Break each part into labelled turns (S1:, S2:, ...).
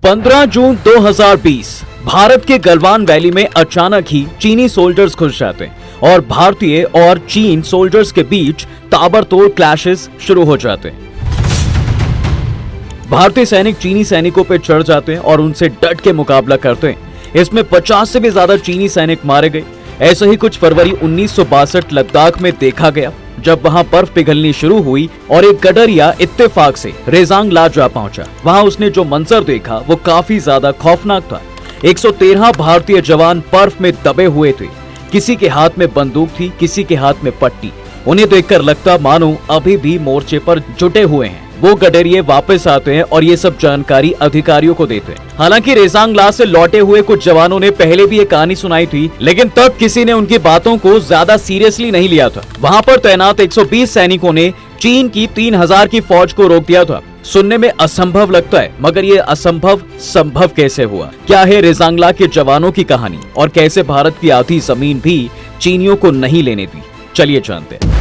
S1: 15 जून 2020 भारत के गलवान वैली में अचानक ही चीनी सोल्जर्स घुस जाते हैं और भारतीय और चीन सोल्जर्स के बीच ताबड़तोड़ क्लैशेस शुरू हो जाते हैं। भारतीय सैनिक चीनी सैनिकों पर चढ़ जाते हैं और उनसे डट के मुकाबला करते हैं। इसमें 50 से भी ज्यादा चीनी सैनिक मारे गए। ऐसा ही कुछ फरवरी 1962 लद्दाख में देखा गया, जब वहां बर्फ पिघलनी शुरू हुई और एक गडरिया इत्तेफाक से रेजांग ला जा पहुंचा। वहां उसने जो मंजर देखा वो काफी ज्यादा खौफनाक था। 113 भारतीय जवान बर्फ में दबे हुए थे। किसी के हाथ में बंदूक थी, किसी के हाथ में पट्टी। उन्हें देखकर लगता मानो अभी भी मोर्चे पर जुटे हुए हैं। वो गडरिये वापस आते हैं और ये सब जानकारी अधिकारियों को देते हैं। हालांकि रेजांग ला से लौटे हुए कुछ जवानों ने पहले भी ये कहानी सुनाई थी, लेकिन तब किसी ने उनकी बातों को ज्यादा सीरियसली नहीं लिया था। वहां पर तैनात 120 सैनिकों ने चीन की 3000 की फौज को रोक दिया था। सुनने में असंभव लगता है, मगर ये असंभव संभव कैसे हुआ? क्या है रेजांग ला के जवानों की कहानी और कैसे भारत की आधी जमीन भी चीनियों को नहीं लेने दी? चलिए जानते हैं।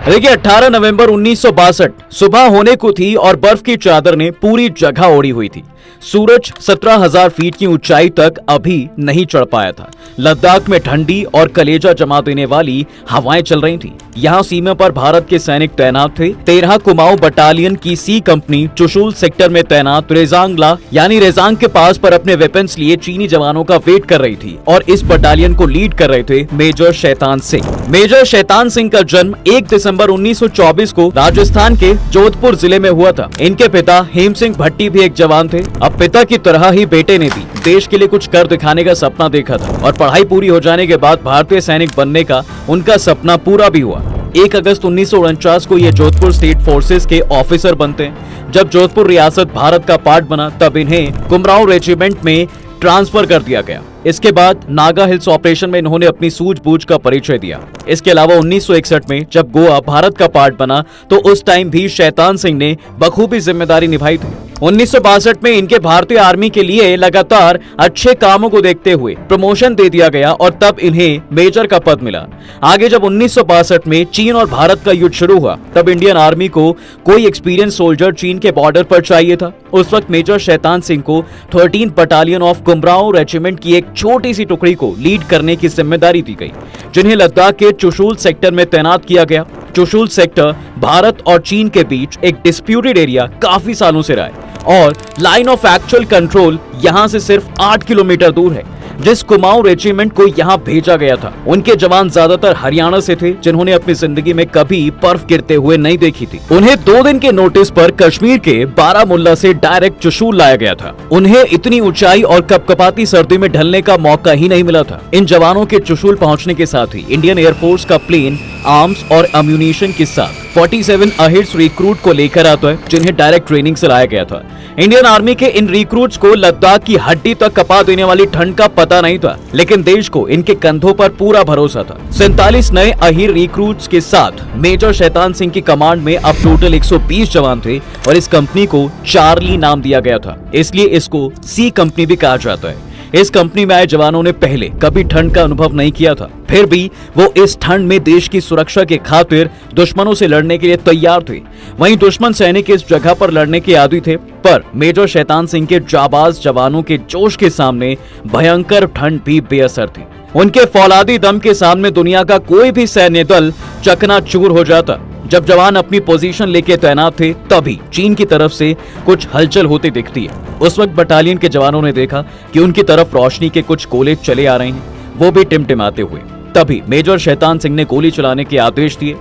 S1: देखिए, 18 नवंबर 1962 सुबह होने को थी और बर्फ की चादर ने पूरी जगह ओढ़ी हुई थी। सूरज 17,000 फीट की ऊंचाई तक अभी नहीं चढ़ पाया था। लद्दाख में ठंडी और कलेजा जमा देने वाली हवाएं चल रही थीं। यहाँ सीमा पर भारत के सैनिक तैनात थे। 13 कुमाऊं बटालियन की सी कंपनी चुशुल सेक्टर में तैनात रेजांग ला यानी रेजांग के पास पर अपने वेपन्स लिए चीनी जवानों का वेट कर रही थी और इस बटालियन को लीड कर रहे थे मेजर शैतान सिंह। मेजर शैतान सिंह का जन्म 1 दिसंबर 1924 को राजस्थान के जोधपुर जिले में हुआ था। इनके पिता हेम सिंह भट्टी भी एक जवान थे। अब पिता की तरह ही बेटे ने भी देश के लिए कुछ कर दिखाने का सपना देखा था और पढ़ाई पूरी हो जाने के बाद भारतीय सैनिक बनने का उनका सपना पूरा भी हुआ। 1 अगस्त 1949 को ये जोधपुर स्टेट फोर्सेस के ऑफिसर बनते हैं। जब जोधपुर रियासत भारत का पार्ट बना तब इन्हें कुमराव रेजिमेंट में ट्रांसफर कर दिया गया। इसके बाद नागा हिल्स ऑपरेशन में इन्होंने अपनी सूझबूझ का परिचय दिया। इसके अलावा 1961 में जब गोवा भारत का पार्ट बना तो उस टाइम भी शैतान सिंह ने बखूबी जिम्मेदारी निभाई थी। 1962 में इनके भारतीय आर्मी के लिए लगातार अच्छे कामों को देखते हुए प्रमोशन दे दिया गया और तब इन्हें मेजर का पद मिला। आगे जब 1962 में चीन और भारत का युद्ध शुरू हुआ तब इंडियन आर्मी को कोई एक्सपीरियंस सोल्जर चीन के बॉर्डर पर चाहिए था। उस वक्त मेजर शैतान सिंह को 13 बटालियन ऑफ कुमराव रेजिमेंट की एक छोटी सी टुकड़ी को लीड करने की जिम्मेदारी दी गई, जिन्हें लद्दाख के चुशुल सेक्टर में तैनात किया गया। चुशुल सेक्टर भारत और चीन के बीच एक डिस्प्यूटेड एरिया काफी सालों से रहा है और लाइन ऑफ एक्चुअल कंट्रोल यहां से सिर्फ 8 किलोमीटर दूर है। जिस कुमाऊं रेजिमेंट को यहां भेजा गया था उनके जवान ज्यादातर हरियाणा से थे, जिन्होंने अपनी जिंदगी में कभी बर्फ गिरते हुए नहीं देखी थी। उन्हें 2 दिन के नोटिस पर कश्मीर के बारामुल्ला से डायरेक्ट चुशुल लाया गया था। उन्हें इतनी ऊंचाई और कपकपाती सर्दी में ढलने का मौका ही नहीं मिला था। इन जवानों के चुशुल पहुंचने के साथ ही इंडियन एयरफोर्स का प्लेन आर्म्स और अम्यूनिशन के साथ 47 अहिर्स रिक्रूट को लेकर आता है, जिन्हें डायरेक्ट ट्रेनिंग से लाया गया था। इंडियन आर्मी के इन रिक्रूट्स को लद्दाख की हड्डी तक कपा देने वाली ठंड का पता नहीं था, लेकिन देश को इनके कंधों पर पूरा भरोसा था। 47 नए अहिर रिक्रूट्स के साथ मेजर शैतान सिंह की कमांड में अब टोटल 120 जवान थे और इस कंपनी को चार्ली नाम दिया गया था, इसलिए इसको सी कंपनी भी कहा जाता है। इस कंपनी में आए जवानों ने पहले कभी ठंड का अनुभव नहीं किया था, फिर भी वो इस ठंड में देश की सुरक्षा के खातिर दुश्मनों से लड़ने के लिए तैयार थे। वहीं दुश्मन सैनिक इस जगह पर लड़ने के आदी थे, पर मेजर शैतान सिंह के जाबाज जवानों के जोश के सामने भयंकर ठंड भी बेअसर थी। उनके फौलादी दम के सामने दुनिया का कोई भी सैन्य दल चकनाचूर हो जाता। जब जवान अपनी पोजीशन लेके तैनात थे तभी चीन की तरफ से कुछ हलचल होती दिखती है। उस वक्त बटालियन के जवानों ने देखा कि उनकी तरफ रोशनी के कुछ गोले चले आ रहे हैं, वो भी टिमटिमाते हुए। तभी मेजर शैतान सिंह ने गोली चलाने के आदेश दिए।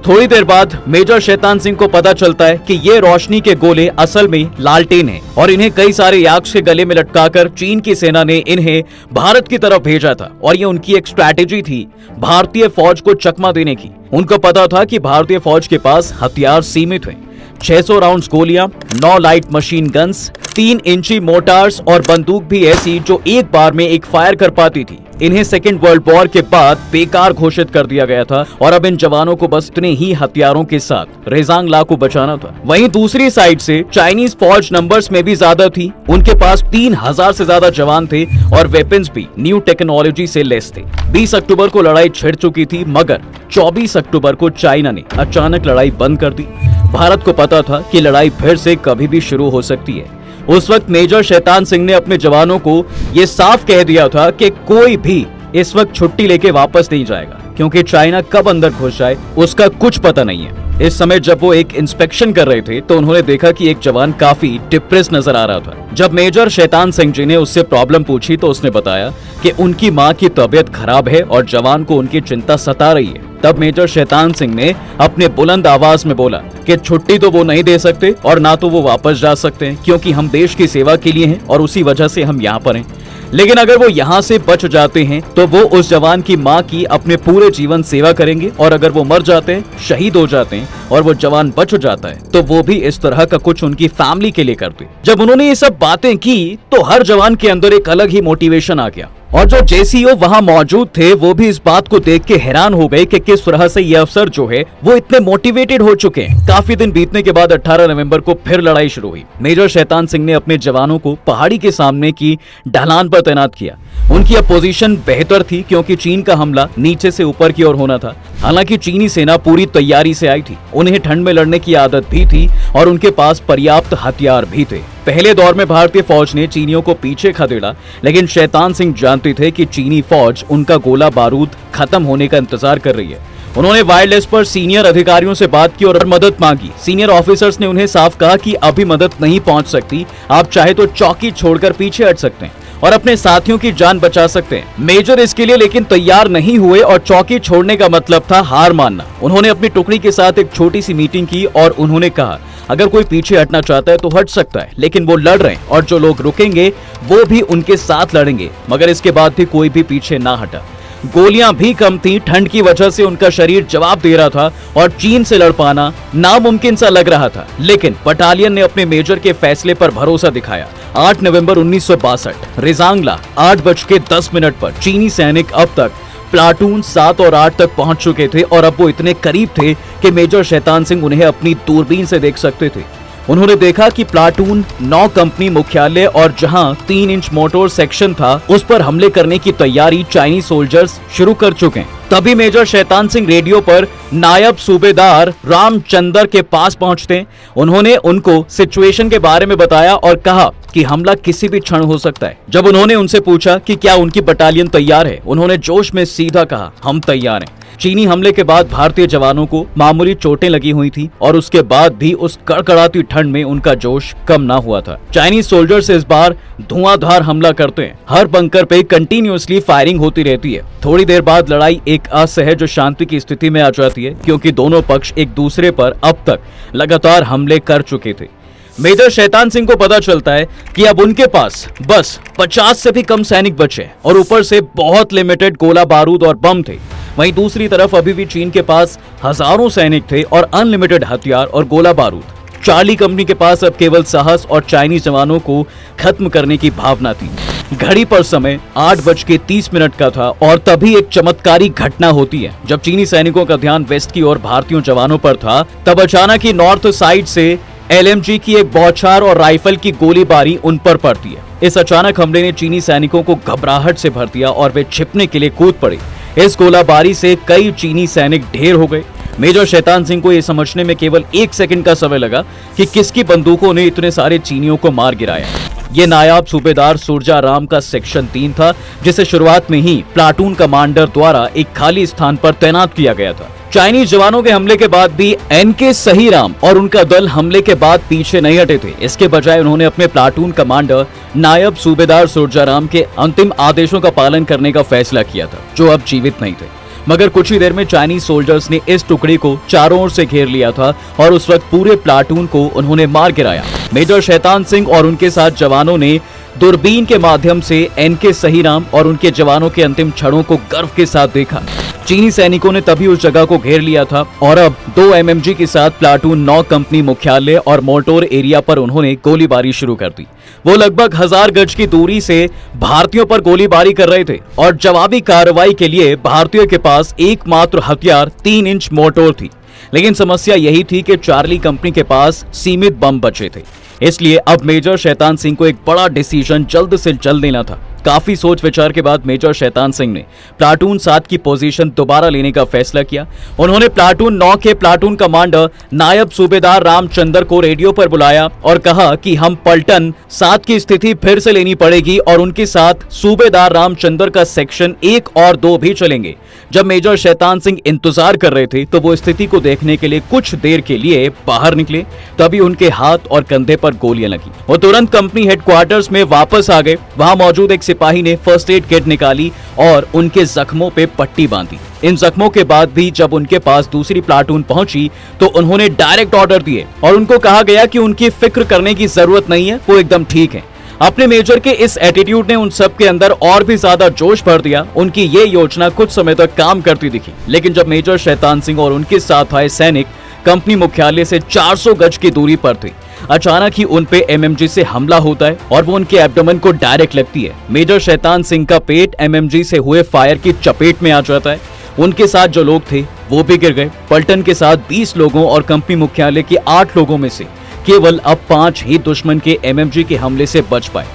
S1: थोड़ी देर बाद मेजर शैतान सिंह को पता चलता है कि ये रोशनी के गोले असल में लालटेन हैं और इन्हें कई सारे याक्स के गले में लटकाकर चीन की सेना ने इन्हें भारत की तरफ भेजा था और ये उनकी एक स्ट्रैटेजी थी भारतीय फौज को चकमा देने की। उनको पता था कि भारतीय फौज के पास हथियार सीमित हैं। 600 राउंड्स गोलियां, 9 लाइट मशीन गन्स, 3 इंची मोटार्स और बंदूक भी ऐसी जो एक बार में एक फायर कर पाती थी। इन्हें सेकेंड वर्ल्ड वॉर के बाद बेकार घोषित कर दिया गया था और अब इन जवानों को बस इतने ही हथियारों के साथ रेजांग ला को बचाना था। वहीं दूसरी साइड से चाइनीज फौज नंबर्स में भी ज्यादा थी। उनके पास 3000 से ज्यादा जवान थे और वेपन्स भी न्यू टेक्नोलॉजी से लैस थे। 20 अक्टूबर को लड़ाई छिड़ चुकी थी, मगर 24 अक्टूबर को चाइना ने अचानक लड़ाई बंद कर दी। भारत को पता था कि लड़ाई फिर से कभी भी शुरू हो सकती है। उस वक्त मेजर शैतान सिंह ने अपने जवानों को यह साफ कह दिया था कि कोई भी इस वक्त छुट्टी लेके वापस नहीं जाएगा, क्योंकि चाइना कब अंदर घुस जाए उसका कुछ पता नहीं है। इस समय जब वो एक इंस्पेक्शन कर रहे थे तो उन्होंने देखा कि एक जवान काफी डिप्रेस नजर आ रहा था। जब मेजर शैतान सिंह जी ने उससे प्रॉब्लम पूछी तो उसने बताया कि उनकी मां की तबीयत खराब है और जवान को उनकी चिंता सता रही है। तब मेजर शैतान सिंह ने अपने बुलंद आवाज में बोला कि छुट्टी तो वो नहीं दे सकते और ना तो वो वापस जा सकते हैं, क्योंकि हम देश की सेवा के लिए हैं और उसी वजह से हम यहाँ पर हैं। लेकिन अगर वो यहाँ से बच जाते हैं तो वो उस जवान की माँ की अपने पूरे जीवन सेवा करेंगे, और अगर वो मर जाते हैं, शहीद हो जाते हैं और वो जवान बच जाता है तो वो भी इस तरह का कुछ उनकी फैमिली के लिए करते। जब उन्होंने ये सब बातें की तो हर जवान के अंदर एक अलग ही मोटिवेशन आ गया, और जो जेसीओ वहां मौजूद थे वो भी इस बात को देख के हैरान हो गए कि किस तरह से ये अफसर जो है वो इतने मोटिवेटेड हो चुके हैं। काफी दिन बीतने के बाद 18 नवंबर को फिर लड़ाई शुरू हुई। मेजर शैतान सिंह ने अपने जवानों को पहाड़ी के सामने की ढलान पर तैनात किया। उनकी अब पोजीशन बेहतर थी क्योंकि चीन का हमला नीचे से ऊपर की ओर होना था। हालांकि चीनी सेना पूरी तैयारी से आई थी, उन्हें ठंड में लड़ने की आदत भी थी और उनके पास पर्याप्त हथियार भी थे। पहले दौर में भारतीय फौज ने चीनियों को पीछे खदेड़ा, लेकिन शैतान सिंह जानते थे कि चीनी फौज उनका गोला बारूद खत्म होने का इंतजार कर रही है। उन्होंने वायरलेस पर सीनियर अधिकारियों से बात की और मदद मांगी। सीनियर ऑफिसर्स ने उन्हें साफ कहा कि अभी मदद नहीं पहुंच सकती, आप चाहे तो चौकी छोड़कर पीछे हट सकते हैं और अपने साथियों की जान बचा सकते हैं। मेजर इसके लिए लेकिन तैयार नहीं हुए और चौकी छोड़ने का मतलब था हार मानना। उन्होंने अपनी टुकड़ी के साथ एक छोटी सी मीटिंग की और उन्होंने कहा अगर कोई पीछे हटना चाहता है तो हट सकता है, लेकिन वो लड़ रहे हैं और जो लोग रुकेंगे वो भी उनके साथ लड़ेंगे। मगर इसके बाद भी कोई भी पीछे ना हटा। गोलियां भी कम थी, ठंड की वजह से उनका शरीर जवाब दे रहा था और चीन से लड़ पाना नामुमकिन सा लग रहा था। लेकिन बटालियन ने अपने मेजर के फैसले पर भरोसा दिखाया। 8 नवंबर 1962 रेजांगला 8:10 पर चीनी सैनिक अब तक प्लाटून 7 और 8 तक पहुंच चुके थे और अब वो इतने करीब थे कि मेजर शैतान सिंह उन्हें अपनी दूरबीन से देख सकते थे। उन्होंने देखा कि प्लाटून 9 कंपनी मुख्यालय और जहां 3 इंच मोटर सेक्शन था उस पर हमले करने की तैयारी चाइनीज सोल्जर्स शुरू कर चुके हैं। तभी मेजर शैतान सिंह रेडियो पर नायब सूबेदार रामचंद्र के पास पहुंचते। उन्होंने उनको सिचुएशन के बारे में बताया और कहा कि हमला किसी भी क्षण हो सकता है। जब उन्होंने उनसे पूछा कि क्या उनकी बटालियन तैयार है, उन्होंने जोश में सीधा कहा हम तैयार हैं। चीनी हमले के बाद भारतीय जवानों को मामूली चोटें लगी हुई थी और उसके बाद भी उस कड़कड़ाती ठंड में उनका जोश कम ना हुआ था। चाइनीज सोल्जर्स इस बार धुआंधार हमला करते हैं। हर बंकर पे कंटिन्यूअसली फायरिंग होती रहती है। थोड़ी देर बाद लड़ाई एक असहज शांति की स्थिति में आ जाती है, क्योंकि दोनों पक्ष एक दूसरे पर अब तक लगातार हमले कर चुके थे। मेजर शैतान सिंह को पता चलता है कि अब उनके पास बस 50 से भी कम सैनिक बचे और ऊपर से बहुत लिमिटेड गोला बारूद और बम थे। वहीं दूसरी तरफ अभी भी चीन के पास हजारों सैनिक थे और अनलिमिटेड हथियार और गोला बारूद। चार्ली कंपनी के पास अब केवल साहस और चाइनीज जवानों को खत्म करने की भावना थी। घड़ी पर समय 8:30 का था और तभी एक चमत्कारी घटना होती है। जब चीनी सैनिकों का ध्यान वेस्ट की ओर भारतीय जवानों पर था, तब अचानक ही नॉर्थ साइड से LMG की एक बौछार और राइफल की गोलीबारी उन पर पड़ती है। इस अचानक हमले ने चीनी सैनिकों को घबराहट से भर दिया और वे छिपने के लिए कूद पड़े। इस गोलाबारी से कई चीनी सैनिक ढेर हो गए। मेजर शैतान सिंह को यह समझने में केवल 1 सेकंड का समय लगा कि किसकी बंदूकों ने इतने सारे चीनियों को मार गिराया। ये नायाब सूबेदार सुरजाराम का सेक्शन 3 था, जिसे शुरुआत में ही प्लाटून कमांडर द्वारा एक खाली स्थान पर तैनात किया गया था। चाइनीज जवानों के हमले के बाद भी NK सहीराम और उनका दल हमले के बाद पीछे नहीं हटे थे। इसके बजाय उन्होंने अपने प्लाटून कमांडर नायब सूबेदार सुरजाराम के अंतिम आदेशों का पालन करने का फैसला किया था, जो अब जीवित नहीं थे। मगर कुछ ही देर में चाइनीज सोल्जर्स ने इस टुकड़ी को चारों ओर से घेर लिया था और उस वक्त पूरे प्लाटून को उन्होंने मार गिराया। मेजर शैतान सिंह और उनके साथ जवानों ने दूरबीन के माध्यम से NK सहीराम और उनके जवानों के अंतिम क्षणों को गर्व के साथ देखा। चीनी सैनिकों ने तभी उस जगह को घेर लिया था और अब 2 MMG के साथ प्लाटून 9 कंपनी मुख्यालय और मोटोर एरिया पर उन्होंने गोलीबारी शुरू कर दी। वो लगभग 1000 गज की दूरी से भारतीयों पर गोलीबारी कर रहे थे और जवाबी कार्रवाई के लिए भारतीयों के पास एकमात्र हथियार 3 इंच मोटोर थी। लेकिन समस्या यही थी कि चार्ली कंपनी के पास सीमित बम बचे थे, इसलिए अब मेजर शैतान सिंह को एक बड़ा डिसीजन जल्द से जल्द लेना था। काफी सोच विचार के बाद मेजर शैतान सिंह ने प्लाटून 7 की पोजीशन दोबारा लेने का फैसला किया। उन्होंने प्लाटून 9 के प्लाटून कमांडर नायब सूबेदार रामचंद्र को रेडियो पर बुलाया और कहा कि हम पलटन 7 की स्थिति फिर से लेनी पड़ेगी और उनके साथ सूबेदार रामचंद्र का सेक्शन 1 और 2 भी चलेंगे। जब मेजर शैतान सिंह इंतजार कर रहे थे तो वो स्थिति को देखने के लिए कुछ देर के लिए बाहर निकले, तभी उनके हाथ और कंधे पर गोलियां लगी। वो तुरंत कंपनी हेडक्वार्टर्स में वापस आ गए। वहां मौजूद एक सिपाही ने फर्स्ट एड किट निकाली और उनके जख्मों पे पट्टी बांधी। इन जख्मों के बाद भी जब उनके पास दूसरी प्लाटून पहुंची तो उन्होंने डायरेक्ट ऑर्डर दिए और उनको कहा गया कि उनकी फिक्र करने की जरूरत नहीं है, वो एकदम ठीक है। अपने मेजर के इस एटीट्यूड ने उन सब के अंदर और भी ज्यादा जोश भर दिया। उनकी ये योजना कुछ समय तक काम करती दिखी, लेकिन जब मेजर शैतान सिंह और उनके साथ आए सैनिक कंपनी मुख्यालय से 400 गज की दूरी पर थे, अचानक ही उन पे MMG से हमला होता है और वो उनके एब्डोमेन को डायरेक्ट लगती है। मेजर शैतान सिंह का पेट MMG से हुए फायर की चपेट में आ जाता है। उनके साथ जो लोग थे वो भी गिर गए। पलटन के साथ 20 लोगों और कंपनी मुख्यालय के 8 लोगों में से केवल अब 5 ही दुश्मन के MMG के हमले से बच पाए।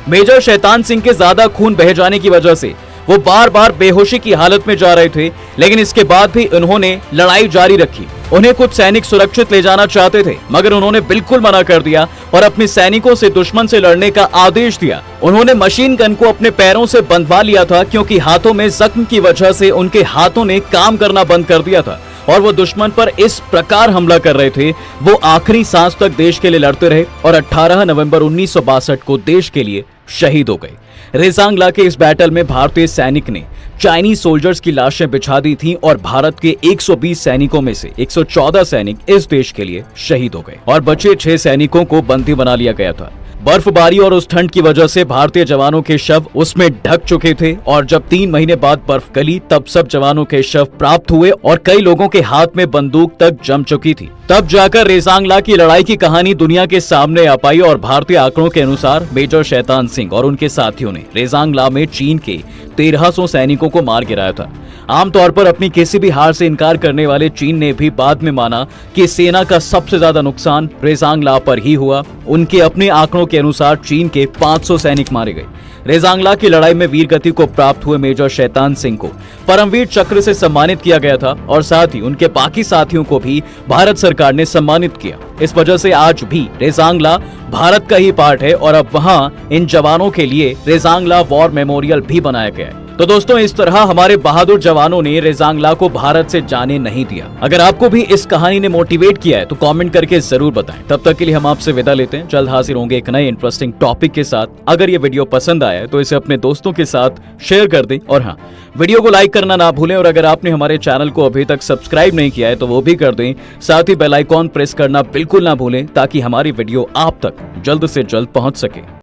S1: मेजर शैतान सिंह के ज्यादा खून बह जाने की वजह से वो बार बार बेहोशी की हालत में जा रहे थे, लेकिन इसके बाद भी उन्होंने लड़ाई जारी रखी। उन्हें कुछ सैनिक सुरक्षित ले जाना चाहते थे, मगर उन्होंने बिल्कुल मना कर दिया और अपने सैनिकों से दुश्मन से लड़ने का आदेश दिया। उन्होंने मशीन गन को अपने पैरों से बंधवा लिया था, क्योंकि हाथों में जख्म की वजह से उनके हाथों ने काम करना बंद कर दिया था और वो दुश्मन पर इस प्रकार हमला कर रहे थे। वो आखिरी सांस तक देश के लिए लड़ते रहे और 18 नवंबर 1962 को देश के लिए शहीद हो गए। रेजांगला के इस बैटल में भारतीय सैनिक ने चाइनीज सोल्जर्स की लाशें बिछा दी थी और भारत के 120 सैनिकों में से 114 सैनिक इस देश के लिए शहीद हो गए और बचे 6 सैनिकों को बंदी बना लिया गया था। बर्फबारी और उस ठंड की वजह से भारतीय जवानों के शव उसमें ढक चुके थे और जब 3 महीने बाद बर्फ गली तब सब जवानों के शव प्राप्त हुए और कई लोगों के हाथ में बंदूक तक जम चुकी थी। तब जाकर रेजांगला की लड़ाई की कहानी दुनिया के सामने आ पाई और भारतीय आंकड़ों के अनुसार मेजर शैतान सिंह और उनके साथियों ने रेजांगला में चीन के 1300 सैनिकों को मार गिराया था। आमतौर पर अपनी किसी भी हार से इनकार करने वाले चीन ने भी बाद में माना कि सेना का सबसे ज्यादा नुकसान रेजांगला पर ही हुआ। उनके अपने आंकड़ों के अनुसार चीन के 500 सैनिक मारे गए। रेजांगला की लड़ाई में वीरगति को प्राप्त हुए मेजर शैतान सिंह को परमवीर चक्र से सम्मानित किया गया था और साथ ही उनके बाकी साथियों को भी भारत सरकार ने सम्मानित किया। इस वजह से आज भी रेजांगला भारत का ही पार्ट है और अब वहां इन जवानों के लिए रेजांगला वॉर मेमोरियल भी बनाया गया है। तो दोस्तों, इस तरह हमारे बहादुर जवानों ने रेजांगला को भारत से जाने नहीं दिया। अगर आपको भी इस कहानी ने मोटिवेट किया है तो कमेंट करके जरूर बताएं। तब तक के लिए हम आपसे विदा लेते हैं। जल्द हाजिर होंगे एक नए इंटरेस्टिंग टॉपिक के साथ। अगर ये वीडियो पसंद आया है तो इसे अपने दोस्तों के साथ शेयर कर दें और हाँ, वीडियो को लाइक करना ना भूलें। और अगर आपने हमारे चैनल को अभी तक सब्सक्राइब नहीं किया है तो वो भी कर दें। साथ ही बेल आइकॉन प्रेस करना बिल्कुल ना भूलें ताकि हमारी वीडियो आप तक जल्द से जल्द पहुंच सके।